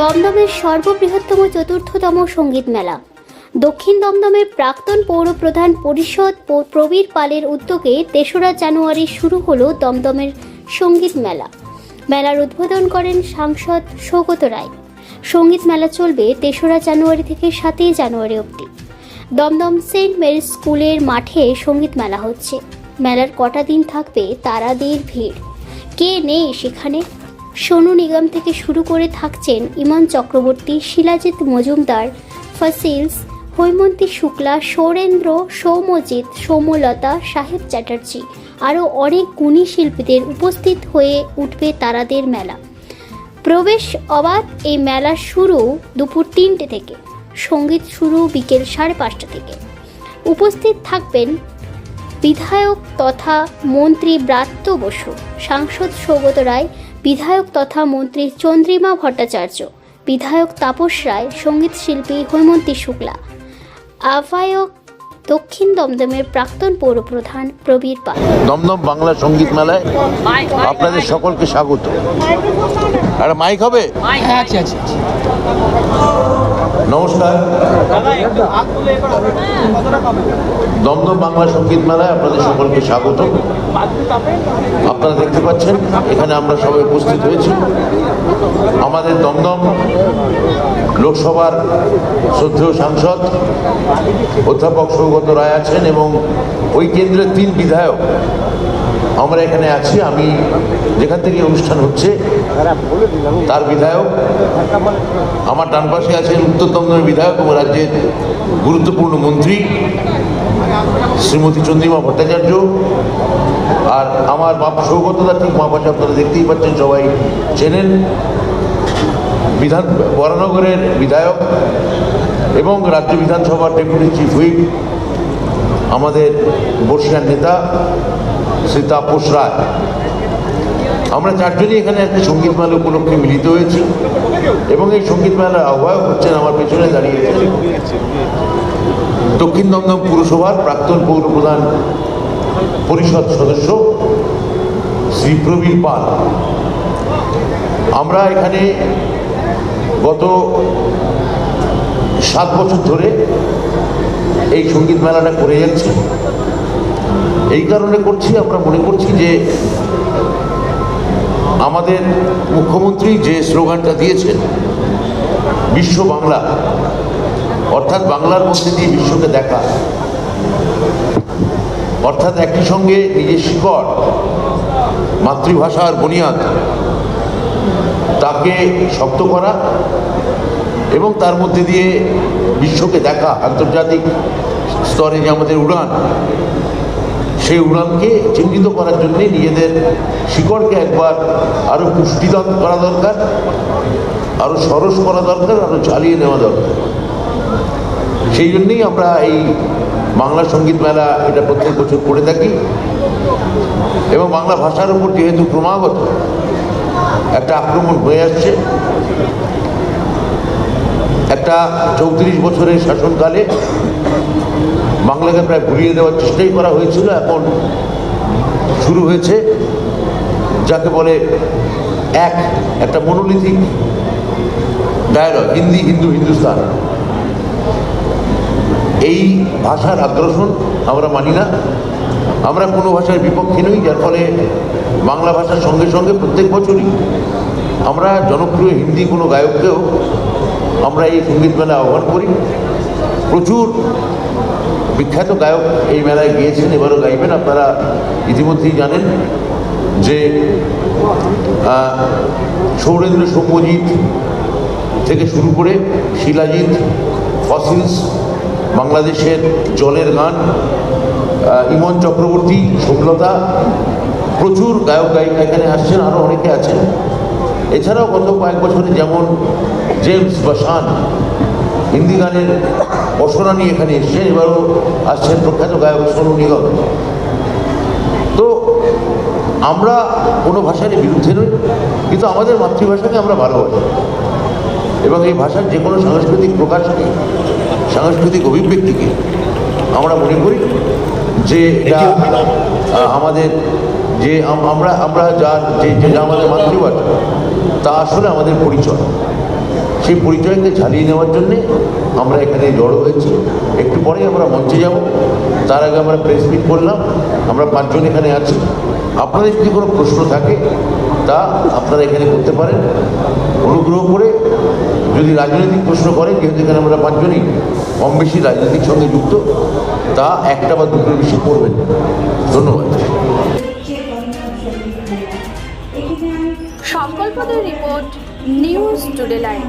দমদমের সর্ববৃহত্তম চতুর্থতম সঙ্গীত মেলা। দক্ষিণ দমদমের প্রাক্তন পৌর প্রধান পরিষদ প্রবীর পালের উদ্যোগে ৩রা জানুয়ারি শুরু হলো দমদমের সঙ্গীত মেলা। মেলার উদ্বোধন করেন সাংসদ সৌগত রায়। সঙ্গীত মেলা চলবে ৩রা জানুয়ারি থেকে ৭ই জানুয়ারি অবধি। দমদম সেন্ট মেরিস স্কুলের মাঠে সঙ্গীত মেলা হচ্ছে। মেলার কটা দিন থাকবে তারাদের ভিড়। কে নেই সেখানে? সোনু নিগম থেকে শুরু করে থাকছেন ইমন চক্রবর্তী, শিলাজিৎ মজুমদার, ফসিলস, হৈমন্তী শুক্লা, সৌরেন্দ্র, সৌম্যজিৎ, সৌম্যলতা, সাহেব চ্যাটার্জি আরও অনেক গুণী শিল্পীদের উপস্থিত হয়ে উঠবে তারাদের মেলা। প্রবেশ অবাধ। এই মেলা শুরু দুপুর ৩টে থেকে, সঙ্গীত শুরু বিকেল ৫:৩০ থেকে। উপস্থিত থাকবেন বিধায়ক তথা মন্ত্রী ব্রাত্য বসু, সাংসদ সৌগত রায়, বিধায়ক তথা মন্ত্রী চন্দ্রিমা ভট্টাচার্য, বিধায়ক তাপস রায়, সঙ্গীত শিল্পী হৈমন্তী শুক্লা, আহ্বায়ক দক্ষিণ দমদমের প্রাক্তন পৌরপ্রধান প্রবীর পাল। দমদম বাংলা সঙ্গীত মেলায় আপনাদের সকলকে স্বাগত। আর মাইক হবে? নমস্কার। দমদম বাংলা সঙ্গীত মেলায় আপনাদের সকলকে স্বাগত। আপনারা দেখতে পাচ্ছেন এখানে আমরা সবাই উপস্থিত হয়েছি। আমাদের দমদম লোকসভার শ্রদ্ধেয় সাংসদ অধ্যাপক সৌগত রায় আছেন এবং ওই কেন্দ্রের 3 বিধায়ক আমরা এখানে আছি। আমি যেখান থেকে অনুষ্ঠান হচ্ছে তার বিধায়ক, আমার ডান পাশে আছেন উত্তর দমদমের বিধায়ক এবং রাজ্যের গুরুত্বপূর্ণ মন্ত্রী শ্রীমতী চন্দ্রিমা ভট্টাচার্য, আর আমার বাপ সৌগতদা ঠিক মা পাশে আপনারা দেখতেই পাচ্ছেন, সবাই চেনেন, বরানগরের বিধায়ক এবং রাজ্য বিধানসভার ডেপুটি চিফ হুইপ আমাদের বর্ষিয়ার নেতা শ্রী তাপস রায়। আমরা 4 জনই এখানে একটা সঙ্গীত মেলা উপলক্ষে মিলিত হয়েছি এবং এই সঙ্গীত মেলার আহ্বায়ক হচ্ছেন আমার পেছনে দাঁড়িয়েছেন দক্ষিণ দমদম পুরসভার প্রাক্তন পৌর প্রধান পরিষদ সদস্য শ্রী প্রবীর পাল। আমরা এখানে গত 7 বছর ধরে এই সঙ্গীত মেলাটা করে যাচ্ছি। এই কারণে করছি, আমরা মনে করছি যে আমাদের মুখ্যমন্ত্রী যে স্লোগানটা দিয়েছেন বিশ্ব বাংলা, অর্থাৎ বাংলার মধ্যে দিয়ে বিশ্বকে দেখা, অর্থাৎ একই সঙ্গে নিজের শিকড়, মাতৃভাষার বুনিয়াদ তাকে শক্ত করা এবং তার মধ্যে দিয়ে বিশ্বকে দেখা, আন্তর্জাতিক স্তরে যে আমাদের উড়ান, সেই উড়ানকে চিহ্নিত করার জন্যে নিজেদের শিকড়কে একবার আরও পুষ্টিদান করা দরকার, আরও সরস করা দরকার, আরও চালিয়ে নেওয়া দরকার। সেই জন্যেই আমরা এই বাংলা সঙ্গীত মেলা এটা প্রত্যেক বছর করে থাকি এবং বাংলা ভাষার উপর যেহেতু ক্রমাগত একটা আক্রমণ হয়ে আসছে, একটা 34 বছরের শাসনকালে বাংলাকে প্রায় ভুলিয়ে দেওয়ার চেষ্টাই করা হয়েছিল। এখন শুরু হয়েছে যাকে বলে একটা মনোলিথিক ডায়ালগ, হিন্দি হিন্দু হিন্দুস্তান। এই ভাষার আগ্রাসন আমরা মানি না, আমরা কোনো ভাষার বিপক্ষে নই, যার ফলে বাংলা ভাষার সঙ্গে সঙ্গে প্রত্যেক বছরই আমরা জনপ্রিয় হিন্দি কোনো গায়ককেও আমরা এই সঙ্গীত মেলায় আহ্বান করি। প্রচুর বিখ্যাত গায়ক এই মেলায় গিয়েছেন, এবারও গাইবেন। আপনারা ইতিমধ্যেই জানেন যে সৌরেন্দ্র, সৌম্যজিৎ থেকে শুরু করে শিলাজিৎ, ফসিলস, বাংলাদেশের জলের গান, ইমন চক্রবর্তী, সৌম্যলতা, প্রচুর গায়ক গায়িকা এখানে আসছেন, আরও অনেকে আছেন। এছাড়াও গত কয়েক বছরে যেমন জেমস বা শান হিন্দি গানের অসরা নিয়ে এখানে এসছেন, এবারও আসছেন প্রখ্যাত গায়ক সোনু নিগম। তো আমরা কোনো ভাষার বিরুদ্ধে নই, কিন্তু আমাদের মাতৃভাষাকে আমরা ভালোবাসি এবং এই ভাষার যে কোনো সাংস্কৃতিক প্রকাশকে, সাংস্কৃতিক অভিব্যক্তিকে আমরা মনে করি যে এটা আমাদের যে আমরা যার যে আমাদের মাতৃভাষা তা আসলে আমাদের পরিচয়। সেই পরিচয়কে ঝালিয়ে নেওয়ার জন্যে আমরা এখানে জড়ো হয়েছি। একটু পরেই আমরা মঞ্চে যাব, তার আগে আমরা প্রেস মিট করলাম, আমরা 5 জন এখানে আছি। আপনাদের যদি কোনো প্রশ্ন থাকে তা আপনারা এখানে করতে পারেন। অনুগ্রহ করে যদি রাজনৈতিক প্রশ্ন করেন, যেহেতু এখানে আমরা 5 জনই কম বেশি রাজনীতির সঙ্গে যুক্ত, তা একটা বা দুটোর বেশি করবেন। ধন্যবাদ। সংকল্পদের রিপোর্ট, নিউজ টুডে লাইভ।